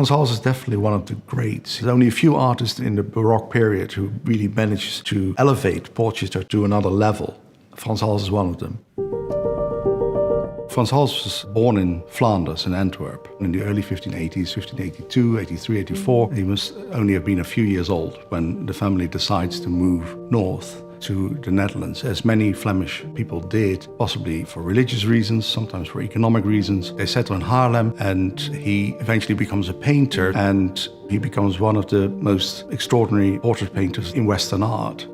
Frans Hals is definitely one of the greats. There's only a few artists in the Baroque period who really managed to elevate portraiture to another level. Frans Hals is one of them. Frans Hals was born in Flanders, in Antwerp, in the early 1580s, 1582, 83, 84. He must only have been a few years old when the family decides to move north to the Netherlands, as many Flemish people did, possibly for religious reasons, sometimes for economic reasons. They settle in Haarlem, and he eventually becomes a painter, and he becomes one of the most extraordinary portrait painters in Western art.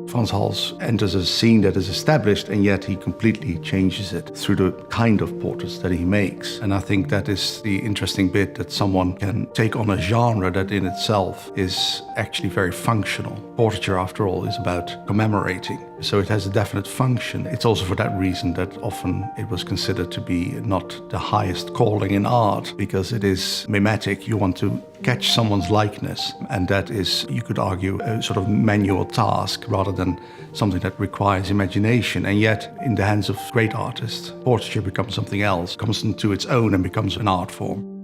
Frans Hals enters a scene that is established, and yet he completely changes it through the kind of portraits that he makes. And I think that is the interesting bit, that someone can take on a genre that in itself is actually very functional. Portraiture, after all, is about commemorating. So it has a definite function. It's also for that reason that often it was considered to be not the highest calling in art, because it is mimetic. You want to catch someone's likeness, and that is, you could argue, a sort of manual task rather than something that requires imagination. And yet, in the hands of great artists, portraiture becomes something else, comes into its own and becomes an art form.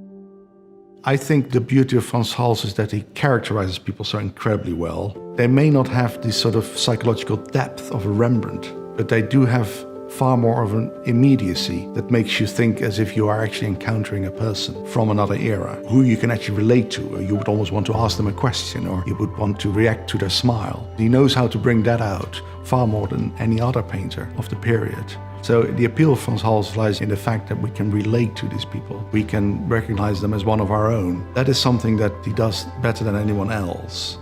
I think the beauty of Frans Hals is that he characterizes people so incredibly well. They may not have this sort of psychological depth of a Rembrandt, but they do have far more of an immediacy that makes you think as if you are actually encountering a person from another era, who you can actually relate to, or you would almost want to ask them a question, or you would want to react to their smile. He knows how to bring that out far more than any other painter of the period. So the appeal of Frans Hals lies in the fact that we can relate to these people. We can recognize them as one of our own. That is something that he does better than anyone else.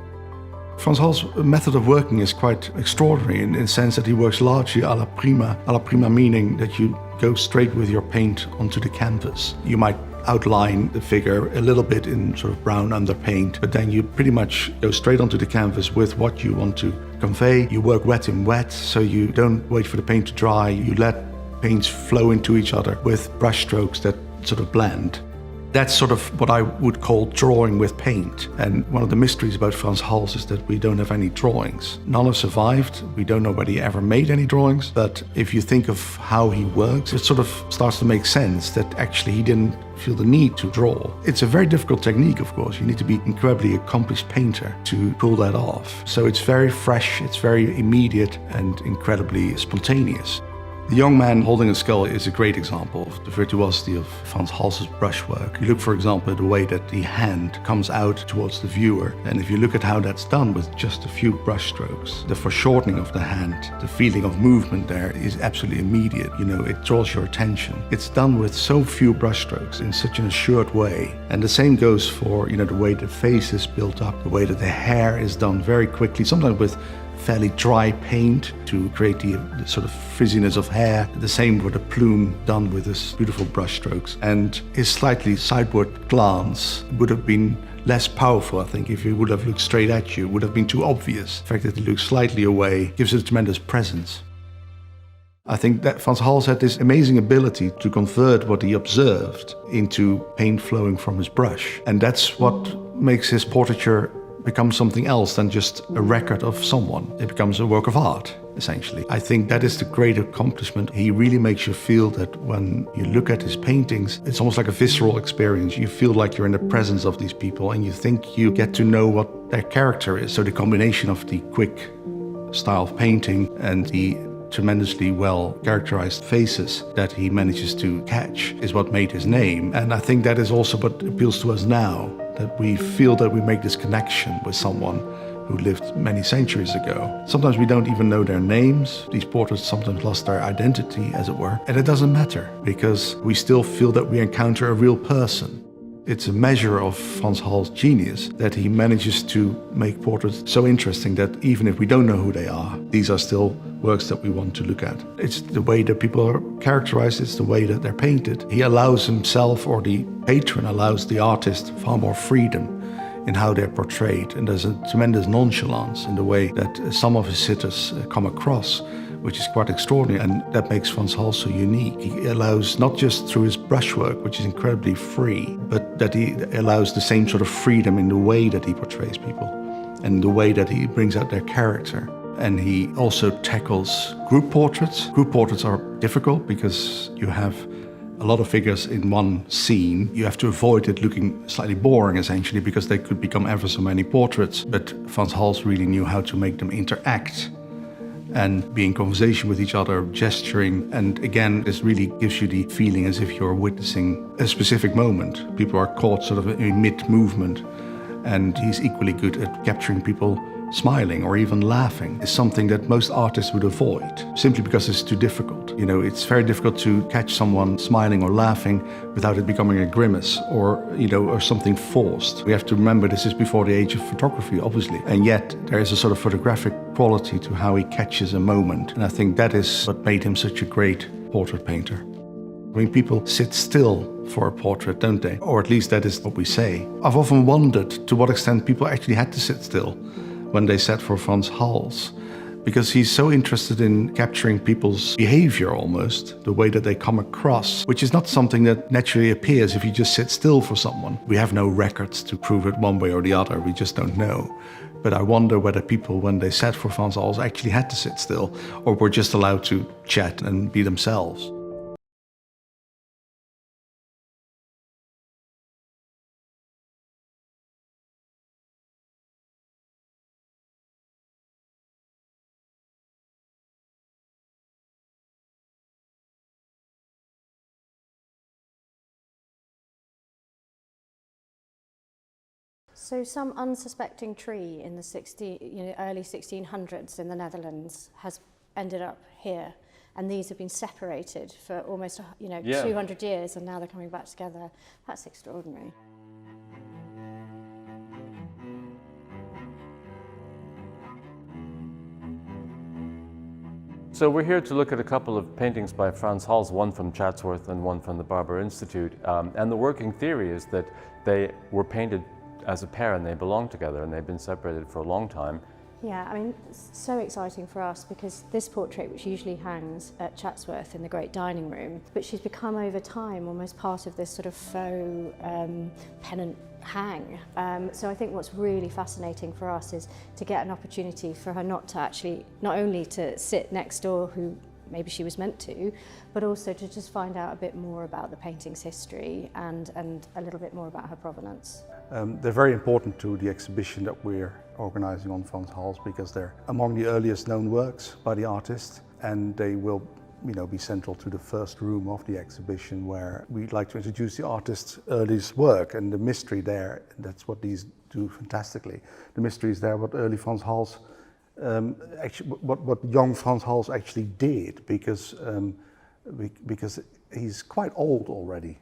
Frans Hals' method of working is quite extraordinary in the sense that he works largely à la prima meaning that you go straight with your paint onto the canvas. You might outline the figure a little bit in sort of brown underpaint, but then you pretty much go straight onto the canvas with what you want to convey. You work wet in wet, so you don't wait for the paint to dry. You let paints flow into each other with brush strokes that sort of blend. That's sort of what I would call drawing with paint. And one of the mysteries about Frans Hals is that we don't have any drawings. None have survived. We don't know whether he ever made any drawings. But if you think of how he works, it sort of starts to make sense that actually he didn't feel the need to draw. It's a very difficult technique, of course. You need to be an incredibly accomplished painter to pull that off. So it's very fresh, it's very immediate, and incredibly spontaneous. The young man holding a skull is a great example of the virtuosity of Frans Hals' brushwork. You look, for example, at the way that the hand comes out towards the viewer, and if you look at how that's done with just a few brush strokes, the foreshortening of the hand, the feeling of movement there is absolutely immediate. You know, it draws your attention. It's done with so few brush strokes in such an assured way. And the same goes for, you know, the way the face is built up, the way that the hair is done very quickly, sometimes with fairly dry paint to create the sort of frizziness of hair. The same with a plume done with this beautiful brush strokes. And his slightly sideward glance would have been less powerful, I think, if he would have looked straight at you. It would have been too obvious. The fact that he looks slightly away gives it a tremendous presence. I think that Frans Hals had this amazing ability to convert what he observed into paint flowing from his brush. And that's what makes his portraiture become something else than just a record of someone. It becomes a work of art, essentially. I think that is the great accomplishment. He really makes you feel that when you look at his paintings, it's almost like a visceral experience. You feel like you're in the presence of these people, and you think you get to know what their character is. So the combination of the quick style of painting and the tremendously well characterized faces that he manages to catch is what made his name. And I think that is also what appeals to us now, that we feel that we make this connection with someone who lived many centuries ago. Sometimes we don't even know their names. These portraits sometimes lost their identity, as it were. And it doesn't matter, because we still feel that we encounter a real person. It's a measure of Frans Hals' genius that he manages to make portraits so interesting that even if we don't know who they are, these are still works that we want to look at. It's the way that people are characterized, it's the way that they're painted. He allows himself, or the patron allows the artist, far more freedom in how they're portrayed. And there's a tremendous nonchalance in the way that some of his sitters come across, which is quite extraordinary, and that makes Frans Hals so unique. He allows, not just through his brushwork, which is incredibly free, but that he allows the same sort of freedom in the way that he portrays people and the way that he brings out their character. And he also tackles group portraits. Group portraits are difficult because you have a lot of figures in one scene. You have to avoid it looking slightly boring, essentially, because they could become ever so many portraits. But Frans Hals really knew how to make them interact and be in conversation with each other, gesturing. And again, this really gives you the feeling as if you're witnessing a specific moment. People are caught sort of in mid-movement, and he's equally good at capturing people smiling or even laughing. Is something that most artists would avoid, simply because it's too difficult. You know, it's very difficult to catch someone smiling or laughing without it becoming a grimace or, you know, or something forced. We have to remember this is before the age of photography, obviously. And yet there is a sort of photographic quality to how he catches a moment. And I think that is what made him such a great portrait painter. I mean, people sit still for a portrait, don't they? Or at least that is what we say. I've often wondered to what extent people actually had to sit still when they sat for Frans Hals, because he's so interested in capturing people's behavior almost, the way that they come across, which is not something that naturally appears if you just sit still for someone. We have no records to prove it one way or the other, we just don't know. But I wonder whether people, when they sat for Frans Hals, actually had to sit still, or were just allowed to chat and be themselves. So some unsuspecting tree in the early 1600s in the Netherlands has ended up here, and these have been separated for almost 200 years, and now they're coming back together. That's extraordinary. So we're here to look at a couple of paintings by Frans Hals, one from Chatsworth and one from the Barber Institute. And the working theory is that they were painted as a pair and they belong together, and they've been separated for a long time. Yeah, I mean, it's so exciting for us because this portrait, which usually hangs at Chatsworth in the great dining room, but she's become over time almost part of this sort of faux pennant hang. So I think what's really fascinating for us is to get an opportunity for her not only to sit next door, who maybe she was meant to, but also to just find out a bit more about the painting's history and a little bit more about her provenance. They're very important to the exhibition that we're organizing on Frans Hals because they're among the earliest known works by the artist, and they will be central to the first room of the exhibition, where we'd like to introduce the artist's earliest work and the mystery there. That's what these do fantastically. The mystery is there, what early Frans Hals, what young Frans Hals actually did, because he's quite old already,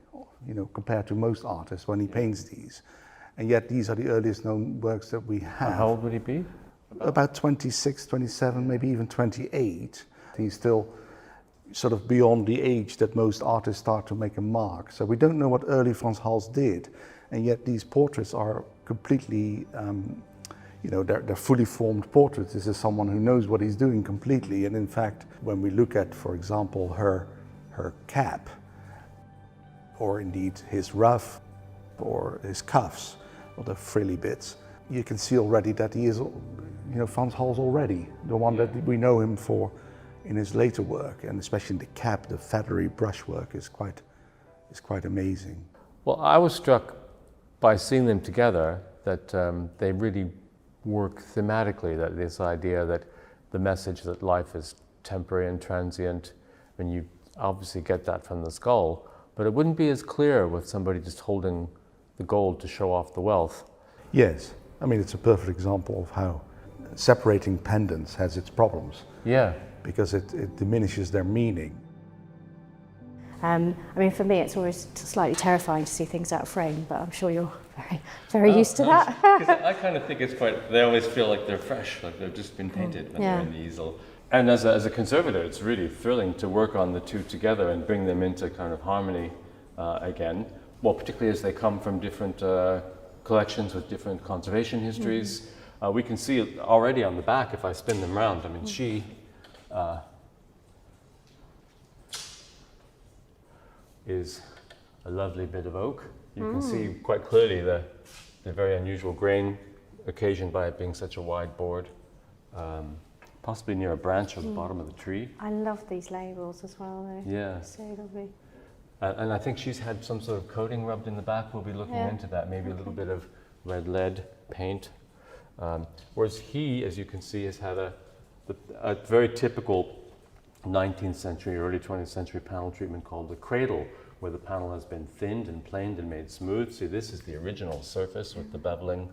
compared to most artists when he paints these. And yet these are the earliest known works that we have. How old would he be? About 26, 27, maybe even 28. He's still sort of beyond the age that most artists start to make a mark. So we don't know what early Frans Hals did, and yet these portraits are completely, they're fully formed portraits. This is someone who knows what he's doing completely. And in fact, when we look at, for example, her cap, or indeed his ruff, or his cuffs, or the frilly bits, you can see already that he is, Frans Hals already, the one that we know him for in his later work, and especially in the cap, the feathery brushwork is quite amazing. Well, I was struck by seeing them together that they really work thematically, that this idea that the message that life is temporary and transient, and you obviously get that from the skull, but it wouldn't be as clear with somebody just holding the gold to show off the wealth. Yes, I mean, it's a perfect example of how separating pendants has its problems. Yeah. Because it diminishes their meaning. I mean, for me, it's always slightly terrifying to see things out of frame, but I'm sure you're very used to that. I kind of think it's they always feel like they're fresh, like they've just been painted when they're in the easel. And as a conservator, it's really thrilling to work on the two together and bring them into kind of harmony again. Well, particularly as they come from different collections with different conservation histories. Mm-hmm. We can see it already on the back if I spin them around. I mean, she is a lovely bit of oak. You can see quite clearly the very unusual grain occasioned by it being such a wide board, possibly near a branch at the bottom of the tree. I love these labels as well, though. Yeah. So lovely. And I think she's had some sort of coating rubbed in the back. We'll be looking into that, maybe a little bit of red lead paint. Whereas he, as you can see, has had a very typical 19th century, early 20th century panel treatment called the cradle, where the panel has been thinned and planed and made smooth. See, this is the original surface with the beveling.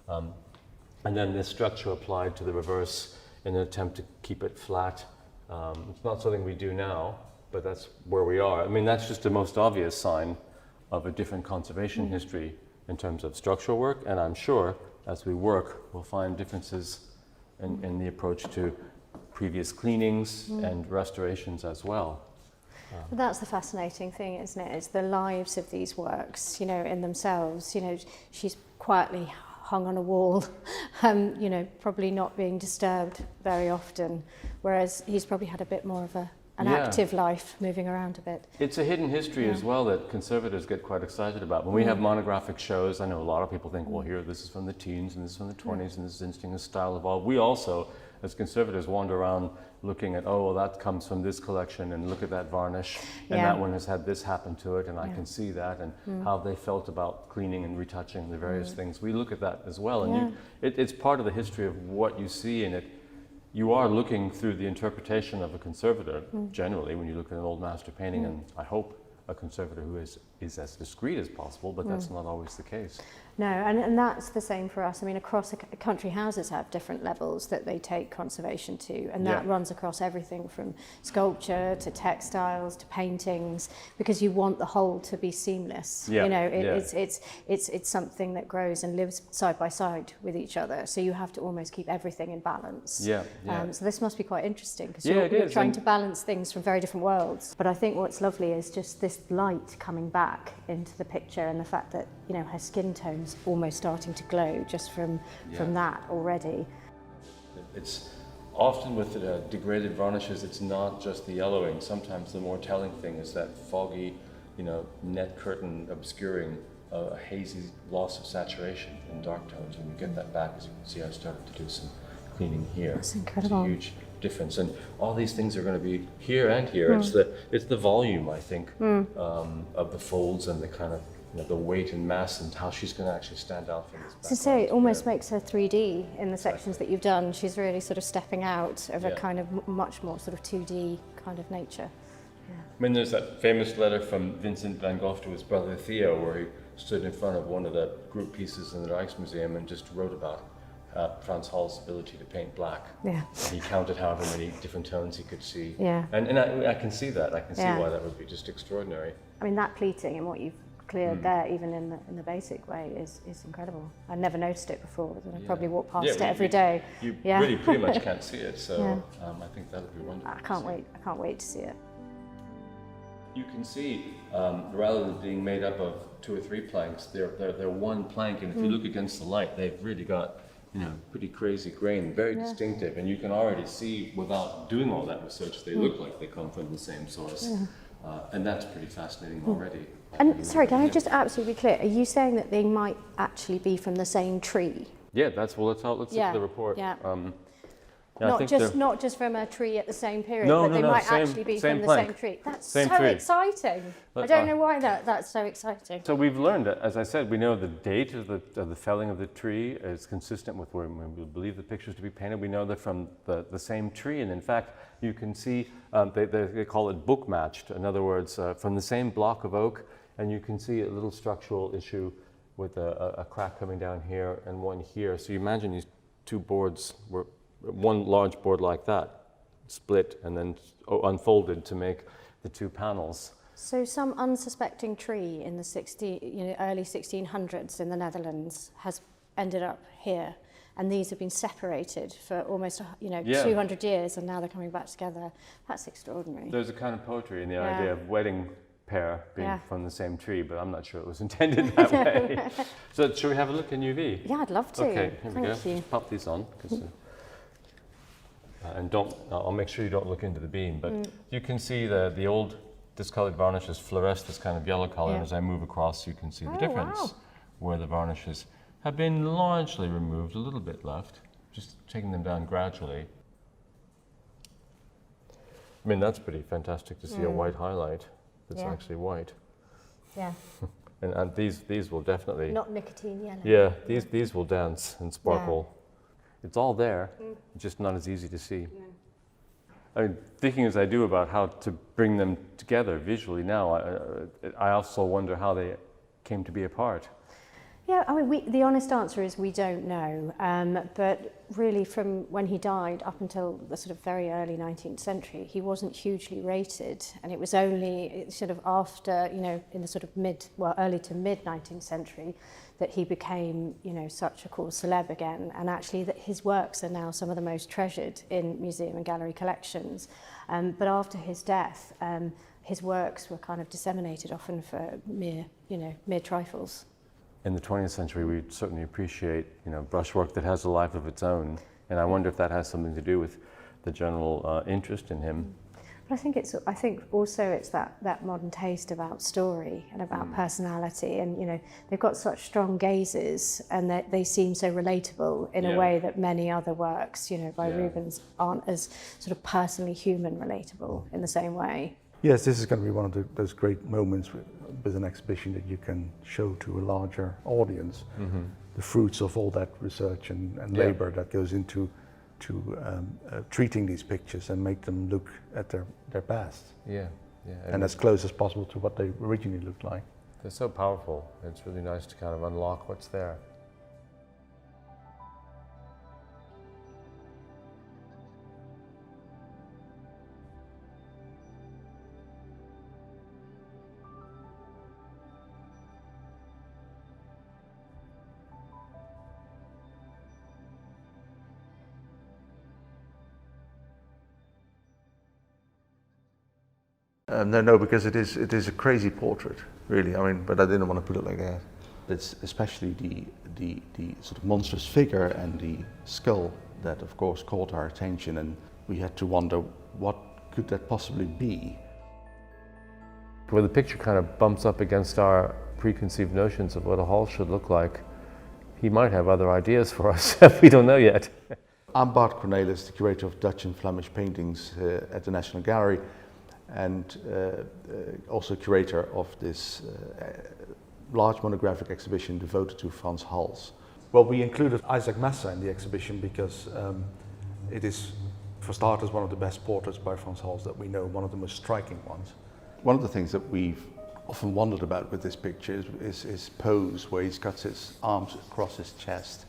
And then this structure applied to the reverse in an attempt to keep it flat. It's not something we do now, but that's where we are. I mean, that's just the most obvious sign of a different conservation history in terms of structural work, and I'm sure as we work, we'll find differences in the approach to previous cleanings and restorations as well. That's the fascinating thing, isn't it? It's the lives of these works, you know, in themselves. You know, she's quietly hung on a wall, you know, probably not being disturbed very often, whereas he's probably had a bit more of an active life, moving around a bit. It's a hidden history as well that conservators get quite excited about. When we have monographic shows, I know a lot of people think, well, here, this is from the teens, and this is from the 20s, and this is interesting, the style evolved. We also, as conservators, wander around looking at, oh, well, that comes from this collection, and look at that varnish, and that one has had this happen to it, and I can see that, and how they felt about cleaning and retouching the various things. We look at that as well, and it's part of the history of what you see in it. You are looking through the interpretation of a conservator, generally, when you look at an old master painting, and I hope a conservator who is as discreet as possible, but that's not always the case. No, and that's the same for us. I mean, across country houses have different levels that they take conservation to, and that runs across everything from sculpture to textiles to paintings, because you want the whole to be seamless. You know, it's something that grows and lives side by side with each other, so you have to almost keep everything in balance. So this must be quite interesting, because you're trying to balance things from very different worlds. But I think what's lovely is just this light coming back into the picture, and the fact that, you know, her skin tone's almost starting to glow just from that already. It's often with degraded varnishes, it's not just the yellowing. Sometimes the more telling thing is that foggy, you know, net curtain obscuring a hazy loss of saturation in dark tones. And you get that back, as you can see. I started to do some cleaning here. That's incredible. It's a huge difference, and all these things are going to be here and here. It's the volume, I think, of the folds and the kind of, you know, the weight and mass, and how she's going to actually stand out from this background. So say it almost makes her 3D in the sections that you've done. She's really sort of stepping out of a kind of much more sort of 2D kind of nature. I mean, there's that famous letter from Vincent van Gogh to his brother Theo, where he stood in front of one of the group pieces in the Rijksmuseum and just wrote about Frans Hal's ability to paint black. He counted however many different tones he could see. And I can see that. I can see why that would be just extraordinary. I mean, that pleating and what you've cleared there, even in the basic way, is incredible. I never noticed it before, and I probably walk past it every day. You really pretty much can't see it, so I think that would be wonderful. I can't wait to see it. You can see, rather than being made up of 2 or 3 planks, they're one plank, and if you look against the light, they've really got, you know, pretty crazy grain, very distinctive, and you can already see, without doing all that research, they look like they come from the same source, and that's pretty fascinating already. And sorry, can I just absolutely be clear? Are you saying that they might actually be from the same tree? Yeah, let's look at the report. Not just from a tree at the same period, but they might actually be from the same tree. That's so exciting. I don't know why that's so exciting. So we've learned, as I said, we know the date of the felling of the tree is consistent with where we believe the pictures to be painted. We know they're from the same tree, and in fact, you can see they call it book matched. In other words, from the same block of oak, and you can see a little structural issue with a crack coming down here and one here. So you imagine these 2 boards were one large board like that, split and then unfolded to make the 2 panels. So some unsuspecting tree in the early 1600s in the Netherlands has ended up here, and these have been separated for almost 200 years, and now they're coming back together. That's extraordinary. There's a kind of poetry in the idea of wedding pair being from the same tree, but I'm not sure it was intended that way. So should we have a look in UV? Yeah, I'd love to. Okay, here we go. Thank you. Just pop these on. And I'll make sure you don't look into the beam, but you can see the old discolored varnishes fluoresce this kind of yellow color, and as I move across you can see the difference, where the varnishes have been largely removed, a little bit left, just taking them down gradually. I mean, that's pretty fantastic to see a white highlight. that's Yeah. actually white. Yeah, And these will definitely... not nicotine yellow. Yeah, these will dance and sparkle. It's all there, just not as easy to see. I mean, thinking as I do about how to bring them together visually now, I also wonder how they came to be apart. Yeah, I mean, the honest answer is we don't know. But really, from when he died up until the sort of very early 19th century, he wasn't hugely rated, and it was only sort of after, you know, in the sort of early to mid 19th century, that he became, you know, such a cool celeb again, and actually that his works are now some of the most treasured in museum and gallery collections. But after his death, his works were kind of disseminated often for mere trifles. In the 20th century, we certainly appreciate, you know, brushwork that has a life of its own, and I wonder if that has something to do with the general interest in him. But I think also it's that modern taste about story and about personality, and you know, they've got such strong gazes, and they seem so relatable in a way that many other works, you know, by Rubens aren't as sort of personally human relatable in the same way. Yes, this is going to be one of those great moments with an exhibition that you can show to a larger audience, the fruits of all that research and labor that goes into treating these pictures and make them look at their best. Yeah. And as close as possible to what they originally looked like. They're so powerful. It's really nice to kind of unlock what's there. No, because it is a crazy portrait, really. I mean, but I didn't want to put it like that. It's especially the sort of monstrous figure and the skull that, of course, caught our attention, and we had to wonder what could that possibly be. Where the picture kind of bumps up against our preconceived notions of what a hall should look like, he might have other ideas for us. We don't know yet. I'm Bart Cornelis, the curator of Dutch and Flemish paintings at the National Gallery, and also curator of this large monographic exhibition devoted to Franz Hals. Well, we included Isaac Massa in the exhibition because it is, for starters, one of the best portraits by Franz Hals that we know, one of the most striking ones. One of the things that we've often wondered about with this picture is his pose, where he's got his arms across his chest,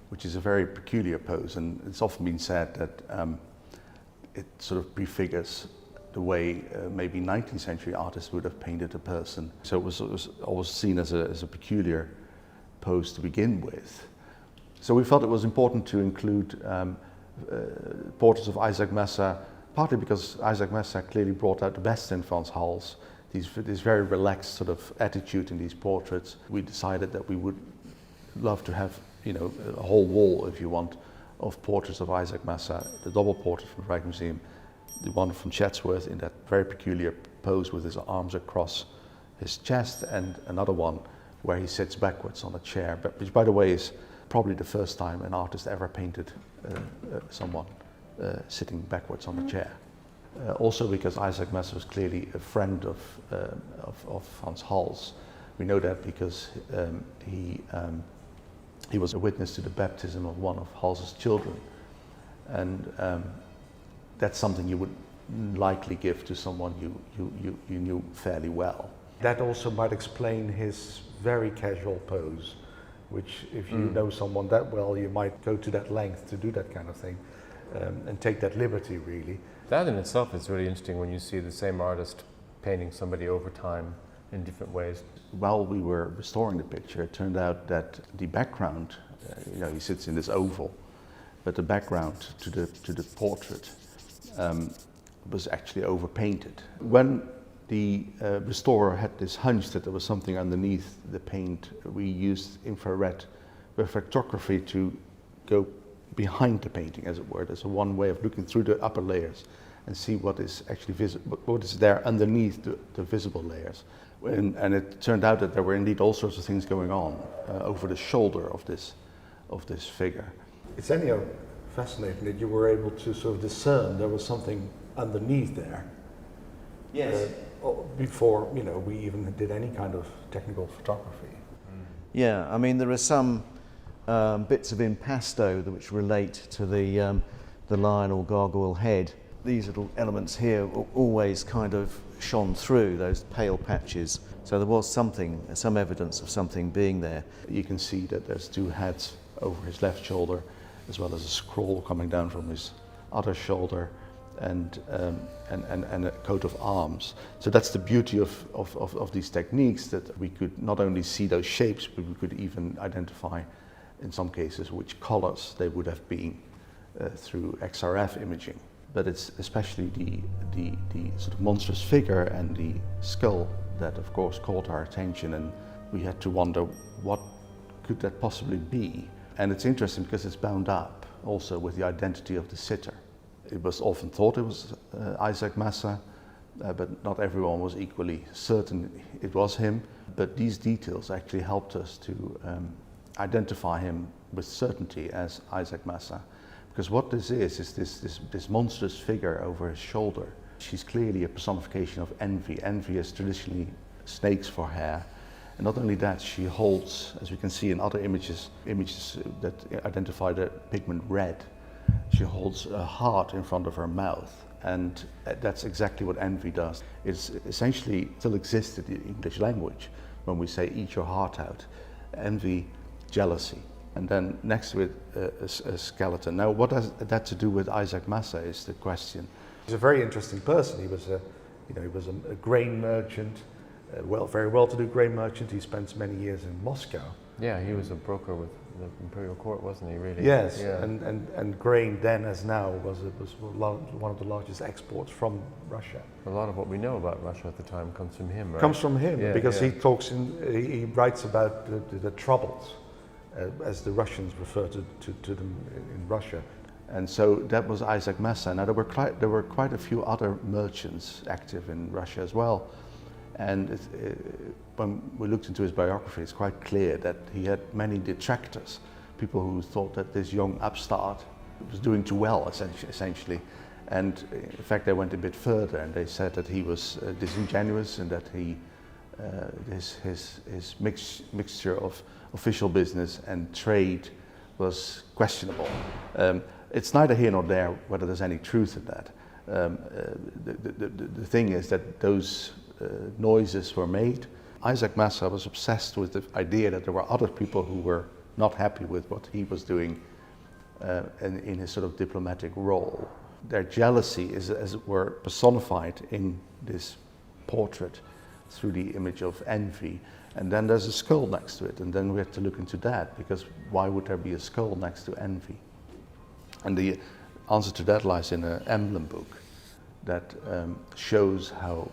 which is a very peculiar pose, and it's often been said that it sort of prefigures the way maybe 19th century artists would have painted a person. So it was always seen as a peculiar pose to begin with. So we felt it was important to include portraits of Isaac Massa, partly because Isaac Massa clearly brought out the best in Franz Hals, this very relaxed sort of attitude in these portraits. We decided that we would love to have, you know, a whole wall, if you want, of portraits of Isaac Massa, the double portrait from the Rijksmuseum, the one from Chatsworth in that very peculiar pose with his arms across his chest, and another one where he sits backwards on a chair, which, by the way, is probably the first time an artist ever painted someone sitting backwards on a chair. Also because Isaac Massa was clearly a friend of Franz Hals. We know that because he was a witness to the baptism of one of Hals's children, and that's something you would likely give to someone you knew fairly well. That also might explain his very casual pose, which if you know someone that well, you might go to that length to do that kind of thing, and take that liberty, really. That in itself is really interesting when you see the same artist painting somebody over time in different ways. While we were restoring the picture, it turned out that the background, you know, he sits in this oval, but the background to the portrait was actually overpainted. When the restorer had this hunch that there was something underneath the paint, we used infrared reflectography to go behind the painting, as it were. There's one way of looking through the upper layers and see what is actually visible, what is there underneath the visible layers. And it turned out that there were indeed all sorts of things going on over the shoulder of this figure. It's anyhow fascinating that you were able to sort of discern there was something underneath there. Yes, before we even did any kind of technical photography. Yeah, I mean there are some bits of impasto which relate to the lion or gargoyle head. These little elements here always kind of shone through, those pale patches. So there was some evidence of something being there. You can see that there's two heads over his left shoulder, as well as a scroll coming down from his other shoulder, and a coat of arms. So that's the beauty of these techniques, that we could not only see those shapes, but we could even identify, in some cases, which colors they would have been through XRF imaging. But it's especially the sort of monstrous figure and the skull that, of course, caught our attention, and we had to wonder what could that possibly be. And it's interesting because it's bound up also with the identity of the sitter. It was often thought it was Isaac Massa, but not everyone was equally certain it was him. But these details actually helped us to identify him with certainty as Isaac Massa. Because what this is this monstrous figure over his shoulder. She's clearly a personification of envy. Envy is traditionally snakes for hair. And not only that, she holds, as we can see in other images that identify the pigment red, she holds a heart in front of her mouth. And that's exactly what envy does. It essentially still exists in the English language when we say eat your heart out. Envy, jealousy. And then next to it, a skeleton. Now, what has that to do with Isaac Massa is the question. He's a very interesting person. He was a grain merchant, very well-to-do grain merchant. He spent many years in Moscow. Yeah, he was a broker with the imperial court, wasn't he? Really? Yes, yeah. and grain then as now was one of the largest exports from Russia. A lot of what we know about Russia at the time comes from him, right? Comes from him, yeah, because yeah. he writes about the troubles, as the Russians refer to them in Russia. And so that was Isaac Massa. Now there were quite a few other merchants active in Russia as well. And when we looked into his biography, it's quite clear that he had many detractors, people who thought that this young upstart was doing too well, essentially. And in fact, they went a bit further, and they said that he was disingenuous, and that his mixture of official business and trade was questionable. It's neither here nor there whether there's any truth in that. The thing is that those noises were made. Isaac Massa was obsessed with the idea that there were other people who were not happy with what he was doing in his sort of diplomatic role. Their jealousy is, as it were, personified in this portrait through the image of envy. And then there's a skull next to it, and then we have to look into that, because why would there be a skull next to envy? And the answer to that lies in an emblem book that shows how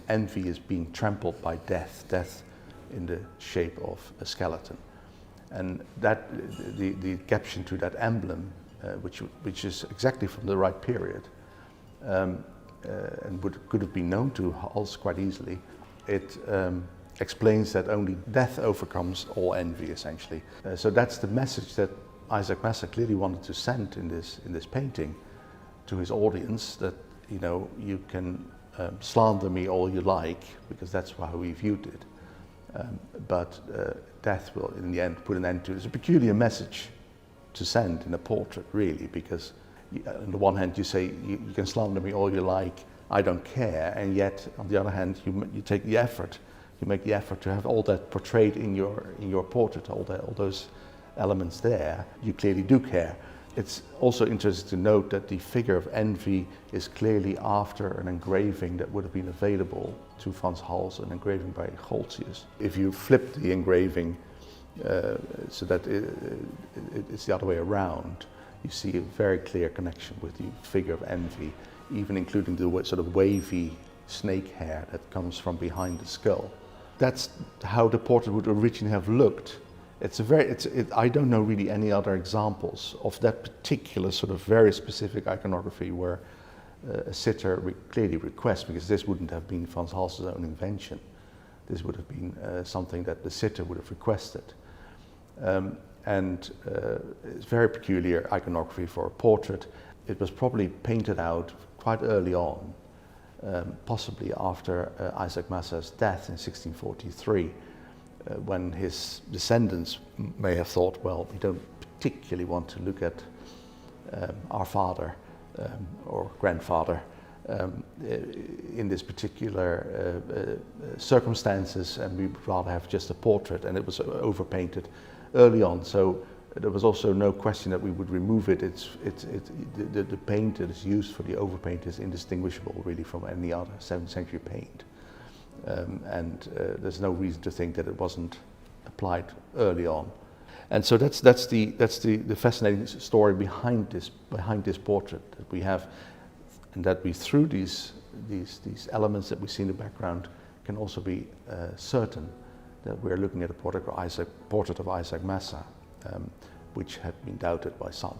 envy is being trampled by death in the shape of a skeleton. And that the caption to that emblem, which is exactly from the right period, and could have been known to Hals quite easily, it explains that only death overcomes all envy, essentially. So that's the message that Isaac Massa clearly wanted to send in this painting to his audience, that you can slander me all you like, because that's how he viewed it. But death will, in the end, put an end to it. It's a peculiar message to send in a portrait, really, because on the one hand you say, you can slander me all you like, I don't care, and yet on the other hand you take the effort, you make the effort to have all that portrayed in your portrait, all those elements there. You clearly do care. It's also interesting to note that the figure of envy is clearly after an engraving that would have been available to Franz Hals, an engraving by Goltzius. If you flip the engraving so that it's the other way around, you see a very clear connection with the figure of envy, even including the sort of wavy snake hair that comes from behind the skull. That's how the portrait would originally have looked. I don't know really any other examples of that particular sort of very specific iconography where a sitter clearly requests, because this wouldn't have been Franz Hals's own invention. This would have been something that the sitter would have requested. It's very peculiar iconography for a portrait. It was probably painted out quite early on, possibly after Isaac Massa's death in 1643, when his descendants may have thought, well, we don't particularly want to look at our father or grandfather in this particular circumstances, and we'd rather have just a portrait, and it was overpainted early on, so there was also no question that we would remove it. The paint that is used for the overpaint is indistinguishable really from any other 7th century paint, and there's no reason to think that it wasn't applied early on. And so that's the fascinating story behind this portrait that we have, and that we, through these elements that we see in the background, can also be certain that we're looking at a portrait of Isaac Massa, which had been doubted by some.